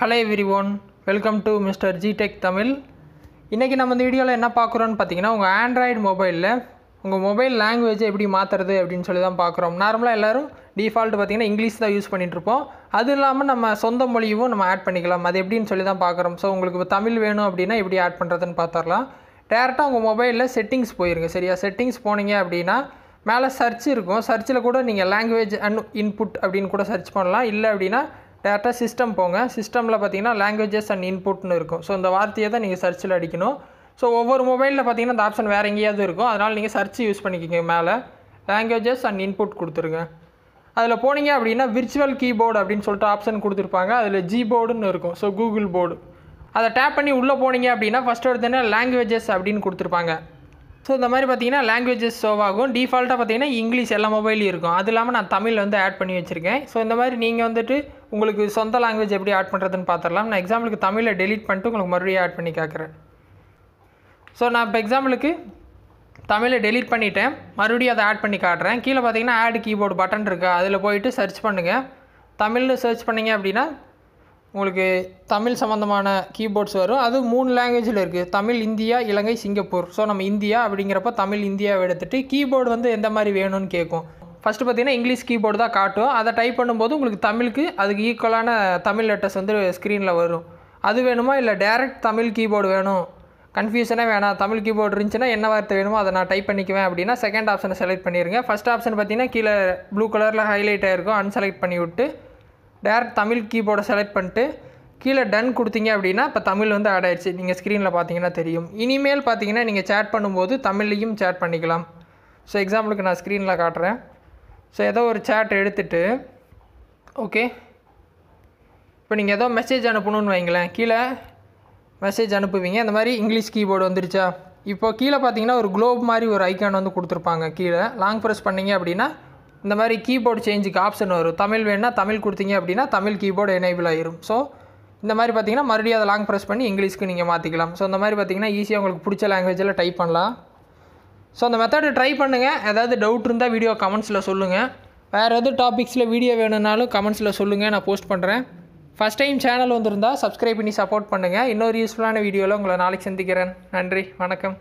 Hello everyone, welcome to Mr. G-Tech Tamil. இன்னைக்கு நம்ம இந்த வீடியோல என்ன பார்க்குறோம்னு பாத்தீங்கன்னா உங்க Android மொபைல்ல உங்க மொபைல் லாங்குவேஜ் எப்படி மாத்துறது அப்படினு சொல்லி தான் பார்க்குறோம். நார்மலா எல்லாரும் டிஃபால்ட் பாத்தீங்கன்னா இங்கிலீஷ் தான் யூஸ் பண்ணிட்டு இருப்போம். அது இல்லாம நம்ம சொந்த மொழியும் நம்ம ஆட் பண்ணிக்கலாம். அது எப்படின்னு சொல்லி தான் பார்க்குறோம். சோ உங்களுக்கு தமிழ் வேணும் அப்படினா எப்படி ஆட் பண்றதுன்னு பார்த்தறலாம். டைரக்ட்டா உங்க மொபைல்ல செட்டிங்ஸ் போயிருங்க. சரியா செட்டிங்ஸ் போனீங்க அப்படினா மேலே சர்ச் இருக்கும். சர்ச்ல கூட நீங்க லாங்குவேஜ் அண்ட் இன்புட் அப்படினு கூட சர்ச் பண்ணலாம். இல்ல அப்படினா டேரக்ட்டா சிஸ்டம் போங்க. சிஸ்டம்ல பாத்தீங்கன்னா லாங்குவேजेस அண்ட் இன்புட்னு இருக்கும். சோ இந்த வார்த்தையை தான் நீங்க சர்ச்ல அடிக்கணும். சோ ஒவ்வொரு மொபைல்ல பாத்தீங்கன்னா இந்த ஆப்ஷன் வேற எங்கேயாவது இருக்கும். அதனால நீங்க சர்ச் யூஸ் பண்ணிக்கங்க. மேலே லாங்குவேजेस அண்ட் இன்புட் கொடுத்துருங்க. அதுல போனீங்க அப்படினா விர்ச்சுவல் கீபோர்டு அப்படினு சொல்லிட்டு ஆப்ஷன் கொடுத்திருப்பாங்க. அதுல ஜி-போர்டுன்னு இருக்கும். So Google board. அதை டேப் பண்ணி உள்ள போனீங்க அப்படினா ஃபர்ஸ்ட் எடுத்தனே லாங்குவேजेस அப்படினு கொடுத்திருப்பாங்க. ஸோ இந்த மாதிரி பார்த்தீங்கன்னா லாங்குவேஜஸ் ஷோ ஆகும். டிஃபால்ட்டாக பார்த்தீங்கன்னா இங்கிலீஷ் எல்லா மொபைலும் இருக்கும். அது இல்லாமல் நான் தமிழ் வந்து ஆட் பண்ணி வச்சுருக்கேன். ஸோ இந்த மாதிரி நீங்கள் வந்துட்டு உங்களுக்கு சொந்த லாங்குவேஜ் எப்படி ஆட் பண்ணுறதுன்னு பார்த்துடலாம். நான் எக்ஸாம்பிளுக்கு தமிழை டெலீட் பண்ணிட்டு உங்களுக்கு மறுபடியும் ஆட் பண்ணி கேட்குறேன். ஸோ நான் இப்போ எக்ஸாம்பிளுக்கு தமிழை டெலீட் பண்ணிவிட்டேன். மறுபடியும் அதை ஆட் பண்ணி காட்டுறேன். கீழே பார்த்தீங்கன்னா ஆட் கீபோர்டு பட்டன் இருக்கா, அதில் போயிட்டு சர்ச் பண்ணுங்கள். தமிழ்னு சர்ச் பண்ணிங்க அப்படின்னா உங்களுக்கு தமிழ் சம்மந்தமான கீபோர்ட்ஸ் வரும். அது 3 லாங்குவேஜில் இருக்குது. தமிழ், இந்தியா, இலங்கை, சிங்கப்பூர். ஸோ நம்ம இந்தியா அப்படிங்கிறப்ப தமிழ் இந்தியாவை எடுத்துகிட்டு கீபோர்டு வந்து எந்த மாதிரி வேணும்னு கேட்கும். ஃபஸ்ட்டு பார்த்தீங்கன்னா இங்கிலீஷ் கீபோர்டு தான் காட்டும். அதை டைப் பண்ணும்போது உங்களுக்கு தமிழுக்கு அதுக்கு ஈக்குவலான தமிழ் லெட்டர்ஸ் வந்து ஸ்க்ரீனில் வரும். அது வேணுமா இல்லை டேரெக்ட் தமிழ் கீபோர்டு வேணும், கன்ஃபியூஷனே வேணாம், தமிழ் கீபோர்டு இருந்துச்சுன்னா என்ன வார்த்தை வேணுமோ அதை நான் டைப் பண்ணிக்குவேன் அப்படின்னா செகண்ட் ஆப்ஷனை செலக்ட் பண்ணிடுங்க. ஃபஸ்ட் ஆப்ஷன் பார்த்தீங்கன்னா கீழே ப்ளூ கலரில் ஹைலைட் ஆகிருக்கும். அன்செலக்ட் பண்ணி விட்டு டேரக்ட் தமிழ் கீபோர்டை செலக்ட் பண்ணிட்டு கீழே டன் கொடுத்தீங்க அப்படின்னா இப்போ தமிழ் வந்து ஆட் ஆயிடுச்சு. நீங்கள் ஸ்க்ரீனில் பார்த்தீங்கன்னா தெரியும். இனிமேல் பார்த்தீங்கன்னா நீங்கள் சேட் பண்ணும்போது தமிழ்லையும் சேட் பண்ணிக்கலாம். ஸோ எக்ஸாம்பிளுக்கு நான் ஸ்க்ரீனில் காட்டுறேன். ஸோ ஏதோ ஒரு சேட் எடுத்துகிட்டு ஓகே இப்போ நீங்கள் ஏதோ மெசேஜ் அனுப்பணும்னு வைங்களேன். கீழே மெசேஜ் அனுப்புவீங்க. இந்த மாதிரி இங்கிலீஷ் கீபோர்டு வந்துருச்சா. இப்போ கீழே பார்த்தீங்கன்னா ஒரு குளோப் மாதிரி ஒரு ஐக்கான் வந்து கொடுத்துருப்பாங்க. கீழே லாங் ப்ரெஸ் பண்ணிங்க அப்படின்னா இந்த மாதிரி கீபோர்டு சேஞ்சுக்கு ஆப்ஷன் வரும். தமிழ் வேணுன்னா தமிழ் கொடுத்தீங்க அப்படின்னா தமிழ் கீபோர்டு எனேபிள் ஆயிரும். ஸோ இந்த மாதிரி பார்த்தீங்கன்னா மறுபடியும் அதை லாங் ப்ரெஸ் பண்ணி இங்கிலீஷ்க்கு நீங்கள் மாற்றிக்கலாம். ஸோ இந்த மாதிரி பார்த்தீங்கன்னா ஈஸியாக உங்களுக்கு பிடிச்ச லாங்குவேஜில் டைப் பண்ணலாம். ஸோ அந்த மெத்தடு ட்ரை பண்ணுங்கள். ஏதாவது டவுட் இருந்தால் வீடியோ கமெண்ட்ஸில் சொல்லுங்கள். வேறு எதாவது டாபிக்ஸில் வீடியோ வேணும்னாலும் கமெண்ட்ஸில் சொல்லுங்கள், நான் போஸ்ட் பண்ணுறேன். ஃபஸ்ட் டைம் சேனல் வந்திருந்தால் சப்ஸ்கிரைப் பண்ணி சப்போர்ட் பண்ணுங்கள். இன்னொரு யூஸ்ஃபுல்லான வீடியோவில் உங்களை நாளைக்கு சந்திக்கிறேன். நன்றி, வணக்கம்.